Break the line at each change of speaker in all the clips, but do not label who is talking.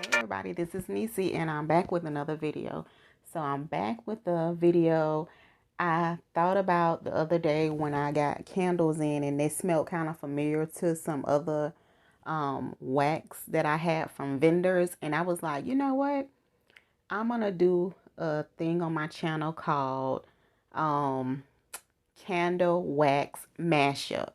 Hey everybody, this is Nisi and I'm back with another video. So I'm back with the video I thought about the other day when I got candles in and they smelled kind of familiar to some other wax that I had from vendors. And I was like, you know what? I'm going to do a thing on my channel called um, Candle Wax Mashup.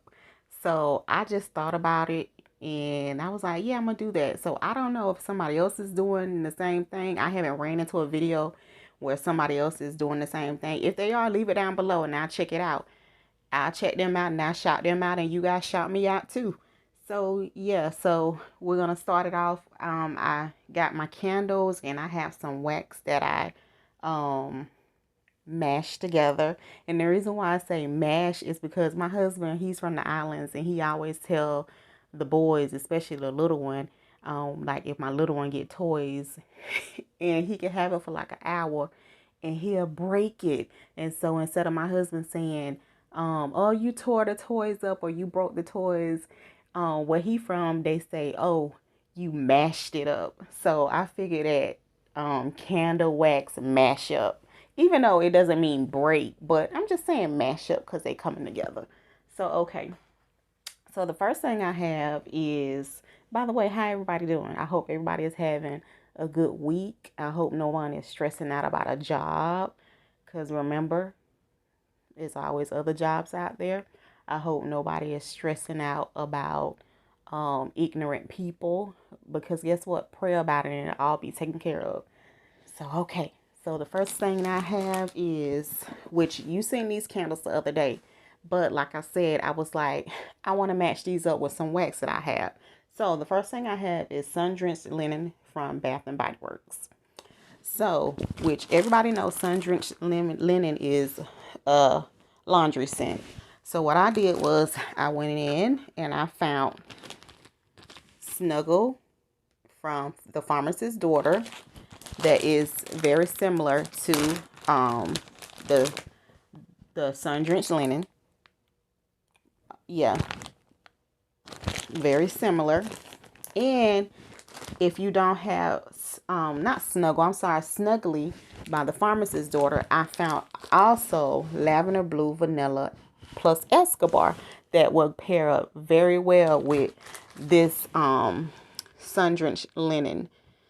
So I just thought about it and I was like, yeah, I'm gonna do that. So I don't know if somebody else is doing the same thing. I haven't ran into a video where somebody else is doing the same thing. If they are, leave it down below and I'll check it out. I'll check them out and I'll shout them out and you guys shout me out too. So yeah, so we're gonna start it off. I got my candles and I have some wax that I mashed together. And the reason why I say mash is because my husband, he's from the islands and he always tell the boys, especially the little one, like if my little one get toys and he can have it for like an hour and he'll break it. And so instead of my husband saying, oh, you tore the toys up or you broke the toys, where he from, they say, oh, you mashed it up. So I figured that candle wax mashup, even though it doesn't mean break, but I'm just saying mash up because they coming together. So, okay. So the first thing I have is, by the way, how everybody doing? I hope everybody is having a good week. I hope no one is stressing out about a job because remember, there's always other jobs out there. I hope nobody is stressing out about ignorant people because guess what? Pray about it and it'll all be taken care of. So, okay. So the first thing I have is, which you seen these candles the other day, but like I said, I was like, I want to match these up with some wax that I have. So the first thing I have is sun-drenched linen from Bath and Body Works. So, which everybody knows sun-drenched linen is a laundry scent. So what I did was I went in and I found Snuggle from the Pharmacist's Daughter that is very similar to the sun-drenched linen. Yeah, very similar. And if you don't have not Snuggle, I'm sorry, Snuggly by the Pharmacist's Daughter, I found also lavender blue vanilla plus Escobar that will pair up very well with this sun-drenched linen.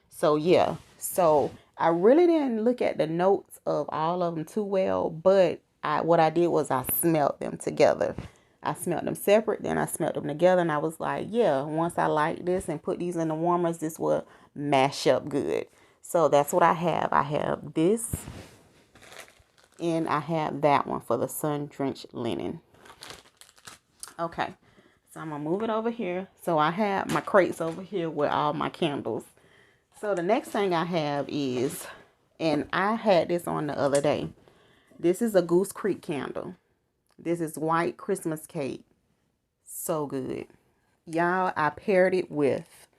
So yeah, so I really didn't look at the notes of all of them too well, but what I did was I smelled them together. I smelled them separate, then I smelled them together, and I was like, yeah, once I like this and put these in the warmers, this will mash up good. So that's what I have. I have this, and I have that one for the sun-drenched linen. Okay, so I'm going to move it over here. So I have my crates over here with all my candles. So the next thing I have is, and I had this on the other day. This is a Goose Creek candle. This is white Christmas cake. So good. Y'all, I paired it with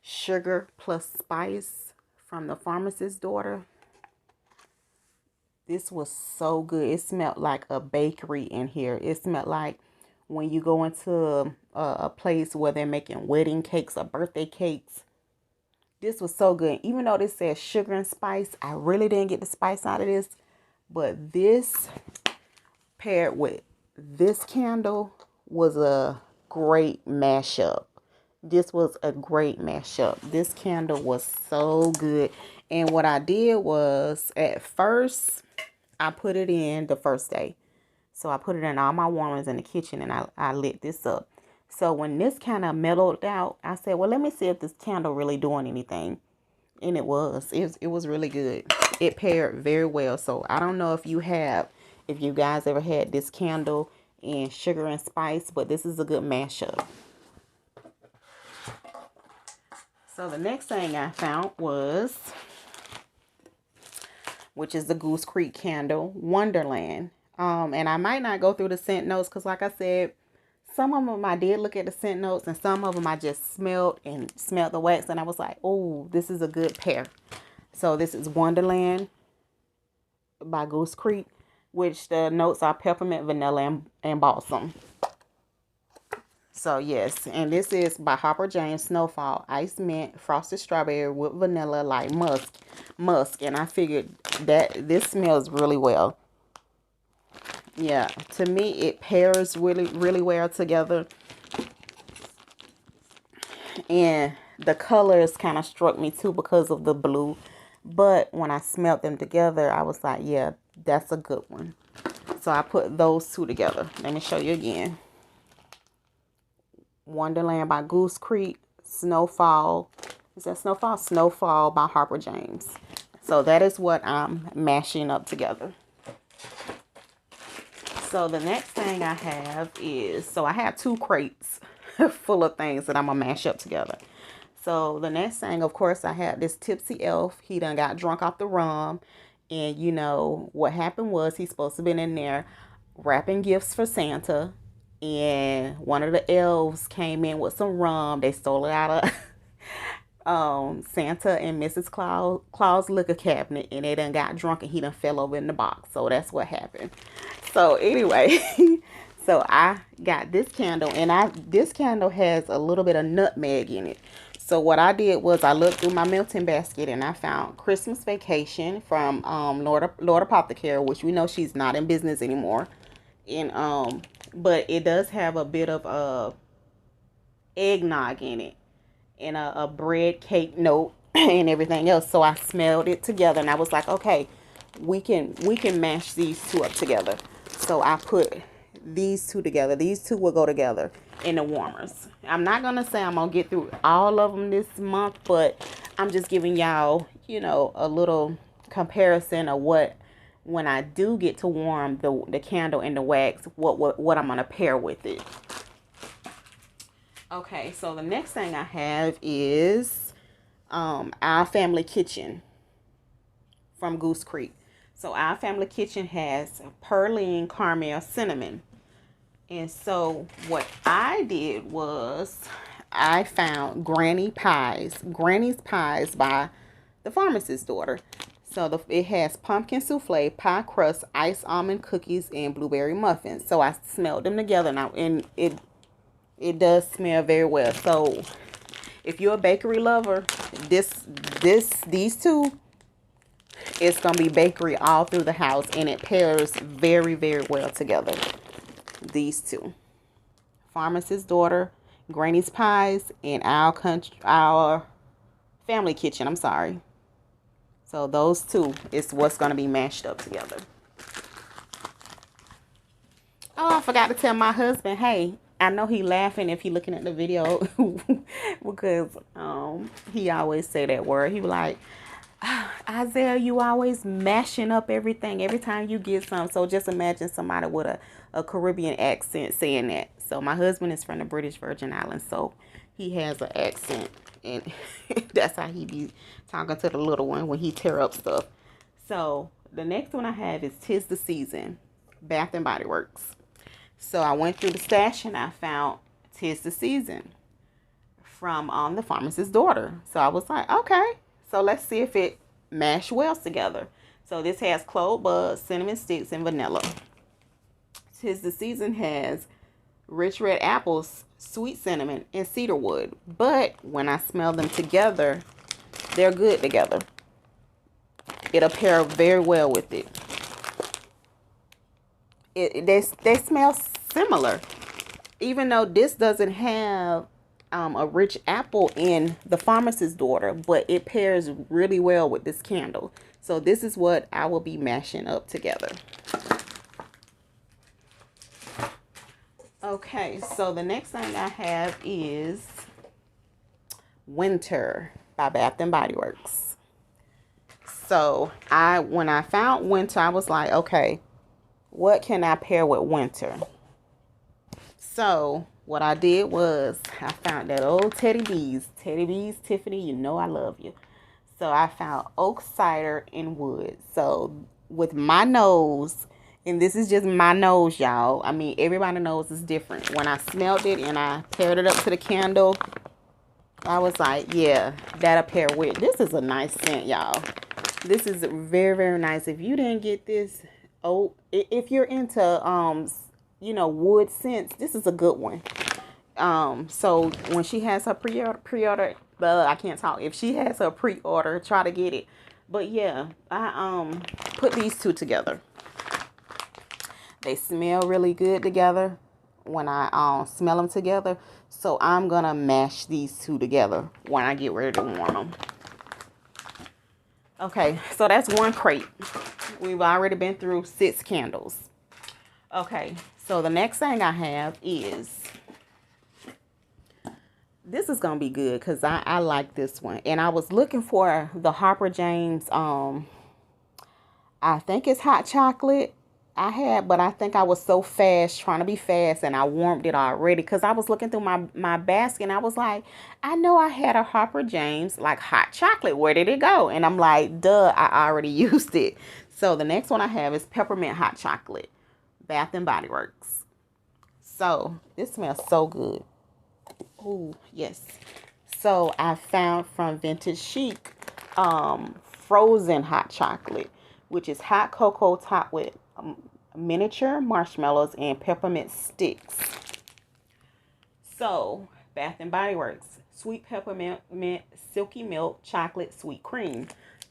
sugar plus spice from the Pharmacist's Daughter. This was so good. It smelled like a bakery in here. It smelled like when you go into a place where they're making wedding cakes or birthday cakes. This was so good. Even though this says sugar and spice, I really didn't get the spice out of this. But this paired with this candle was a great mashup. This was a great mashup. This candle was so good. And what I did was, at first, I put it in the first day. So I put it in all my warmers in the kitchen and I lit this up. So when this kind of mellowed out, I said, well, let me see if this candle really doing anything. And it was. It was really good. It paired very well. So I don't know if you guys ever had this candle in sugar and spice, but this is a good mashup. So the next thing I found was, which is the Goose Creek candle, Wonderland. And I might not go through the scent notes because, like I said, some of them I did look at the scent notes, and some of them I just smelled the wax, and I was like, oh, this is a good pair. So this is Wonderland by Goose Creek, which the notes are peppermint, vanilla, and balsam. So yes, and this is by Harper James Snowfall Ice Mint Frosted Strawberry with Vanilla Light Musk. And I figured that this smells really well. Yeah, to me it pairs really well together. And the colors kind of struck me too because of the blue. But when I smelled them together, I was like, yeah, that's a good one. So I put those two together. Let me show you again. Wonderland by Goose Creek, Snowfall. Is that Snowfall? Snowfall by Harper James. So that is what I'm mashing up together. So the next thing I have is, so I have 2 crates full of things that I'm going to mash up together. So the next thing, of course, I had this Tipsy Elf. He done got drunk off the rum. And, you know, what happened was he's supposed to have been in there wrapping gifts for Santa. And one of the elves came in with some rum. They stole it out of Santa and Mrs. Claus liquor cabinet. And they done got drunk and he done fell over in the box. So that's what happened. So anyway, so I got this candle. And this candle has a little bit of nutmeg in it. So what I did was I looked through my melting basket and I found Christmas Vacation from Lord Apothecary, which we know she's not in business anymore. And but it does have a bit of eggnog in it and a bread cake note and everything else. So I smelled it together and I was like, okay, we can mash these two up together. So I put these two together. These two will go together in the warmers. I'm not gonna say I'm gonna get through all of them this month, but I'm just giving y'all, you know, a little comparison of what, when I do get to warm the candle and the wax, what I'm gonna pair with it. Okay, so the next thing I have is Our Family Kitchen from Goose Creek. So Our Family Kitchen has Perline Caramel Cinnamon. And so what I did was I found Granny's Pies by the Pharmacist's Daughter. So it has pumpkin souffle, pie crust, iced almond cookies, and blueberry muffins. So I smelled them together now, and it does smell very well. So if you're a bakery lover, these two, it's gonna be bakery all through the house, and it pairs very well together. These two, Pharmacist's Daughter, Granny's Pies, and Our Family Kitchen. I'm sorry. So those two is what's going to be mashed up together. Oh, I forgot to tell my husband, hey, I know he laughing if he looking at the video because he always say that word. He was like, Isaiah, you always mashing up everything every time you get some. So just imagine somebody with a Caribbean accent saying that. So my husband is from the British Virgin Islands, so he has an accent, and that's how he be talking to the little one when he tear up stuff. So the next one I have is 'Tis the Season, Bath and Body Works. So I went through the stash and I found 'Tis the Season from the Pharmacist's Daughter. So I was like, okay, so let's see if it mash well together. So this has clove buds, cinnamon sticks, and vanilla. 'Tis the Season has rich red apples, sweet cinnamon, and cedarwood. But when I smell them together, they're good together. It'll pair very well with it. They smell similar, even though this doesn't have a rich apple in the Pharmacist's Daughter, but it pairs really well with this candle. So this is what I will be mashing up together. Okay, so the next thing I have is Winter by Bath and Body Works. So when I found Winter, I was like, okay, what can I pair with Winter? So what I did was I found that old Teddy B's, Tiffany, you know I love you. So I found oak cider and wood. So with my nose, and this is just my nose, y'all. I mean, everybody's nose is different. When I smelled it and I paired it up to the candle, I was like, yeah, that'll pair with. This is a nice scent, y'all. This is very nice. If you didn't get this, if you're into, wood scents, this is a good one. So when she has her pre-order, I can't talk. If she has her pre-order, try to get it. But yeah, I put these two together. They smell really good together when I smell them together. So I'm gonna mash these two together when I get ready to warm them. Okay, so that's one crate. We've already been through 6 candles. Okay, so the next thing I have is, this is gonna be good because I like this one. And I was looking for the Harper James, I think it's hot chocolate I had, but I think I was so fast, trying to be fast, and I warmed it already because I was looking through my basket and I was like, I know I had a Harper James like hot chocolate. Where did it go? And I'm like, duh, I already used it. So the next one I have is peppermint hot chocolate, Bath and Body Works. So this smells so good. Oh yes. So I found from Vintage Chic frozen hot chocolate, which is hot cocoa topped with miniature marshmallows and peppermint sticks. So Bath and Body Works, sweet peppermint, mint, silky milk, chocolate, sweet cream.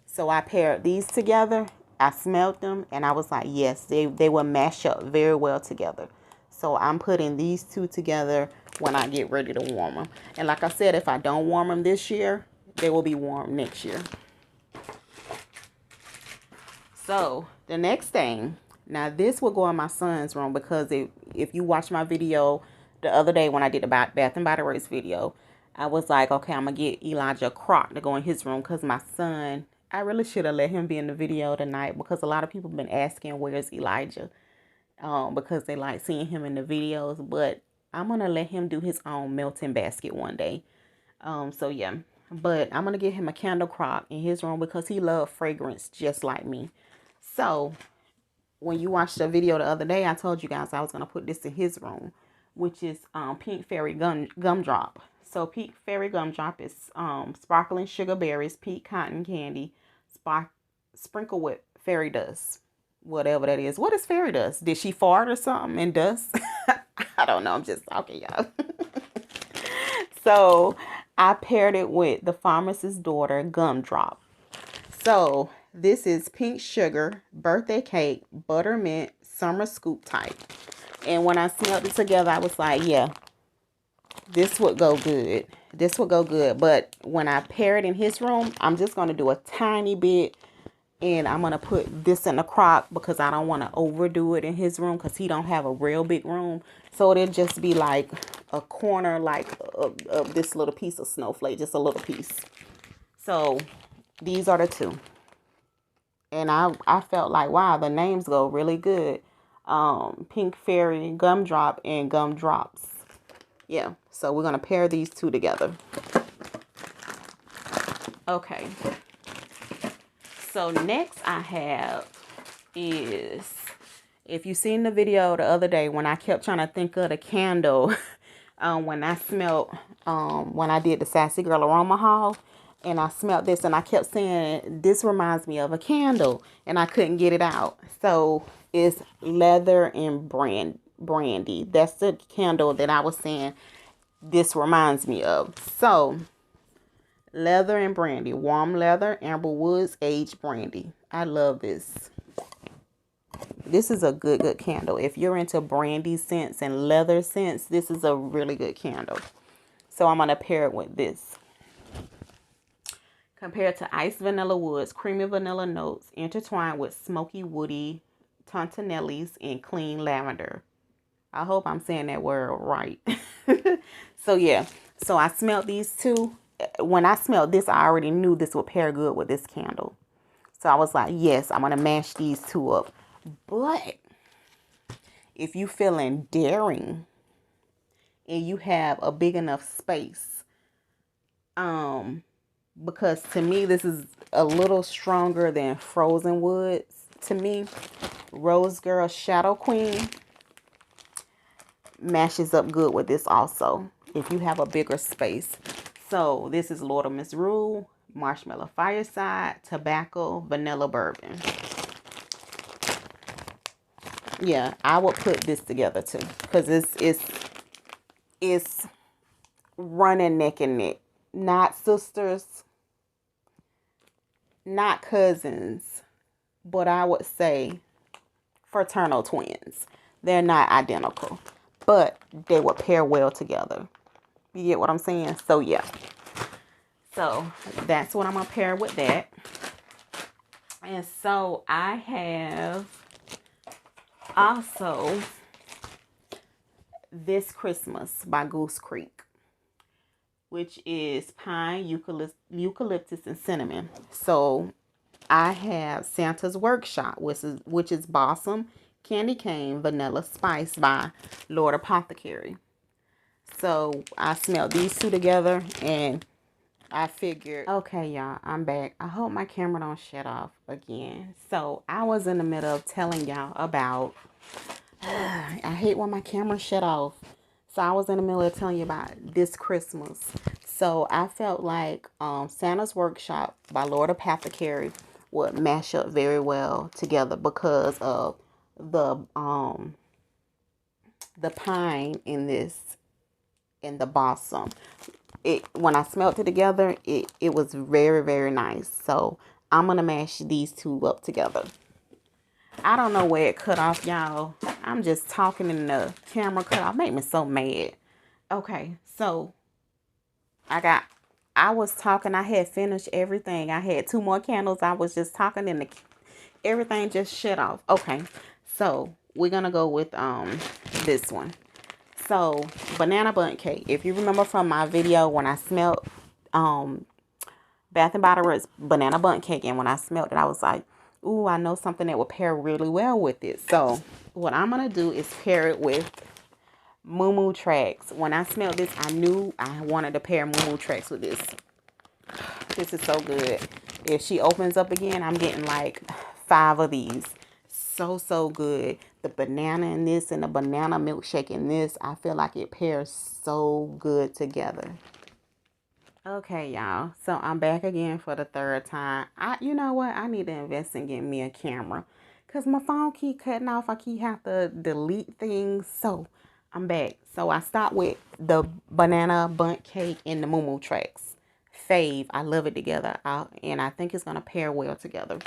So I paired these together. I smelled them and I was like, yes, they will mash up very well together. So I'm putting these two together when I get ready to warm them. And like I said, if I don't warm them this year, they will be warm next year. So the next thing, now this will go in my son's room because if you watch my video the other day when I did the Bath and Body Works video, I was like, okay, I'm going to get Elijah a crock to go in his room because my son, I really should have let him be in the video tonight because a lot of people have been asking where's Elijah because they like seeing him in the videos. But I'm going to let him do his own melting basket one day. So yeah, but I'm going to get him a candle crock in his room because he loves fragrance just like me. So when you watched the video the other day, I told you guys I was going to put this in his room, which is Pink Fairy Gumdrop. So Pink Fairy Gumdrop is sparkling sugar berries, pink cotton candy, sprinkled with fairy dust. Whatever that is. What is fairy dust? Did she fart or something and dust? I don't know. I'm just talking, y'all. So I paired it with the Pharmacist's Daughter Gumdrop. So this is pink sugar, birthday cake, buttermint, summer scoop type. And when I smelled it together, I was like, yeah, this would go good. This would go good. But when I pair it in his room, I'm just going to do a tiny bit. And I'm going to put this in the crock because I don't want to overdo it in his room because he don't have a real big room. So it'll just be like a corner like of this little piece of snowflake, just a little piece. So these are the two. And I felt like, wow, the names go really good. Pink Fairy Gumdrop and Gumdrops. Yeah, so we're going to pair these two together. Okay. So next I have is, if you seen the video the other day when I kept trying to think of the candle, when I smelled, when I did the Sassy Girl Aroma Haul, and I smelled this and I kept saying, this reminds me of a candle, and I couldn't get it out. So it's Leather and Brandy. That's the candle that I was saying this reminds me of. So Leather and Brandy, warm leather, amber woods, aged brandy. I love this. This is a good candle. If you're into brandy scents and leather scents, this is a really good candle. So I'm going to pair it with this. Compared to iced vanilla woods, creamy vanilla notes intertwined with smoky woody tontanellis and clean lavender. I hope I'm saying that word right. So yeah, so I smelled these two. When I smelled this, I already knew this would pair good with this candle. So I was like, yes, I'm going to mash these two up. But if you feeling daring and you have a big enough space, because to me, this is a little stronger than Frozen Woods. To me, Rose Girl Shadow Queen mashes up good with this also, if you have a bigger space. So this is Lord of Misrule, Marshmallow Fireside, Tobacco, Vanilla Bourbon. Yeah, I would put this together too because is running neck and neck. Not sisters, not cousins, but I would say fraternal twins. They're not identical, but they would pair well together. You get what I'm saying? So yeah. So that's what I'm gonna pair with that. And so I have also This Christmas by Goose Creek, which is pine, eucalyptus, and cinnamon. So I have Santa's Workshop, which is Balsam, Candy Cane, Vanilla Spice by Lord Apothecary. So I smelled these two together and I figured, okay, y'all, I'm back. I hope my camera don't shut off again. So I was in the middle of telling y'all about, I hate when my camera shut off. So I was in the middle of telling you about This Christmas. So I felt like Santa's Workshop by Lord Apothecary would mash up very well together because of the pine in this and the balsam. When I smelled it together, it was very, very nice. So I'm gonna mash these two up together. I don't know where it cut off, y'all. I'm just talking and the camera cut off. Made me so mad. Okay, so I was talking. I had finished everything. I had 2 more candles. I was just talking and everything just shut off. Okay, so we're gonna go with this one. So banana bundt cake. If you remember from my video when I smelled Bath and Body Works banana bundt cake, and when I smelled it, I was like, ooh, I know something that will pair really well with it. So what I'm gonna do is pair it with Moo Moo Tracks. When I smelled this, I knew I wanted to pair Moo Moo Tracks with this. This is so good. If she opens up again, I'm getting like 5 of these. So good. The banana in this and the banana milkshake in this, I feel like it pairs so good together. Okay, y'all. So I'm back again for the 3rd time. You know what? I need to invest in getting me a camera because my phone keep cutting off. I keep have to delete things. So I'm back. So I start with the banana bundt cake and the Moo Moo Tracks. Fave. I love it together. And I think it's going to pair well together.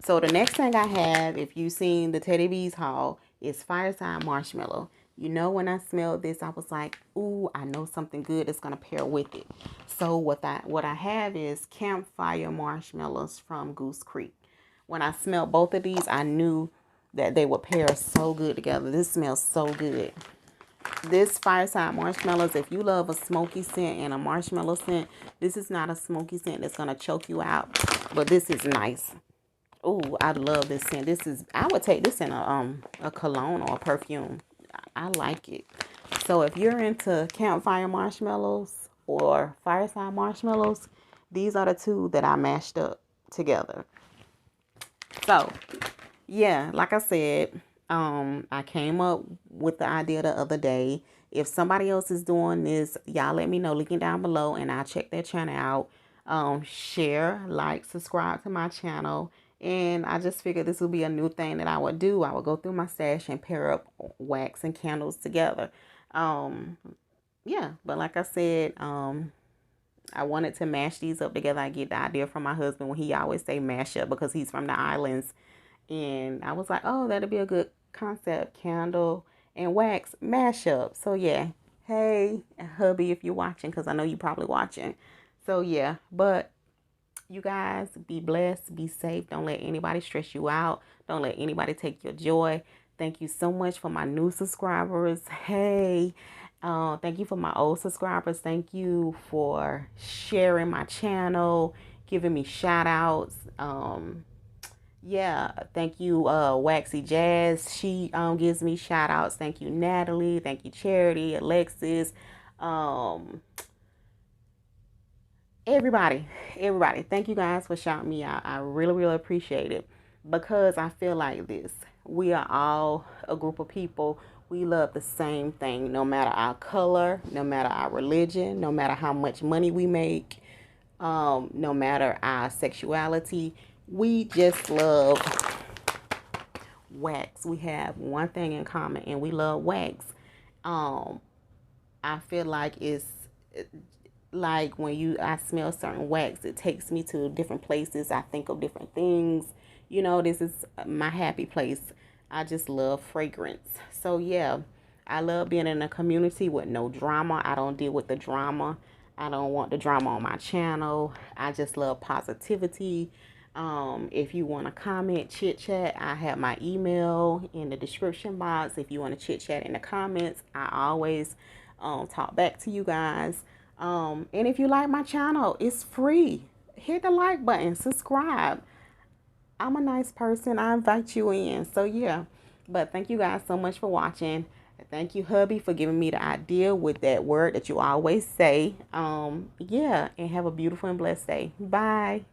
So the next thing I have, if you've seen the Teddy Bees haul, is Fireside Marshmallow. You know, when I smelled this, I was like, ooh, I know something good is going to pair with it. So what I have is Campfire Marshmallows from Goose Creek. When I smelled both of these, I knew that they would pair so good together. This smells so good. This Fireside Marshmallows, if you love a smoky scent and a marshmallow scent, this is not a smoky scent that's going to choke you out. But this is nice. Oh, I love this scent. I would take this in a cologne or a perfume. I like it. So if you're into campfire marshmallows or fireside marshmallows, these are the 2 that I mashed up together. So yeah, like I said, I came up with the idea the other day. If somebody else is doing this, y'all let me know. Link it down below and I'll check their channel out. Share, like, subscribe to my channel. And I just figured this would be a new thing that I would do. I would go through my stash and pair up wax and candles together. Yeah, but like I said, I wanted to mash these up together. I get the idea from my husband when he always say mash up because he's from the islands. And I was like, oh, that'd be a good concept. Candle and wax mashup. So yeah, hey, hubby, if you're watching, because I know you're probably watching. So yeah, but you guys be blessed, be safe. Don't let anybody stress you out. Don't let anybody take your joy. Thank you so much for my new subscribers. Hey, thank you for my old subscribers. Thank you for sharing my channel, giving me shout outs. Yeah, thank you, Waxy Jazz. She gives me shout outs. Thank you, Natalie. Thank you, Charity, Alexis. Everybody, thank you guys for shouting me out. I really appreciate it because I feel like this. We are all a group of people. We love the same thing, no matter our color, no matter our religion, no matter how much money we make, no matter our sexuality. We just love wax. We have one thing in common, and we love wax. I feel like it's like when I smell certain wax, it takes me to different places. I think of different things. You know, this is my happy place. I just love fragrance. So yeah, I love being in a community with no drama. I don't deal with the drama. I don't want the drama on my channel. I just love positivity. If you want to comment, chit chat, I have my email in the description box. If you want to chit chat in the comments, I always talk back to you guys. And if you like my channel, it's free. Hit the like button, subscribe. I'm a nice person. I invite you in. So yeah, but thank you guys so much for watching. Thank you, hubby, for giving me the idea with that word that you always say. Yeah, and have a beautiful and blessed day. Bye.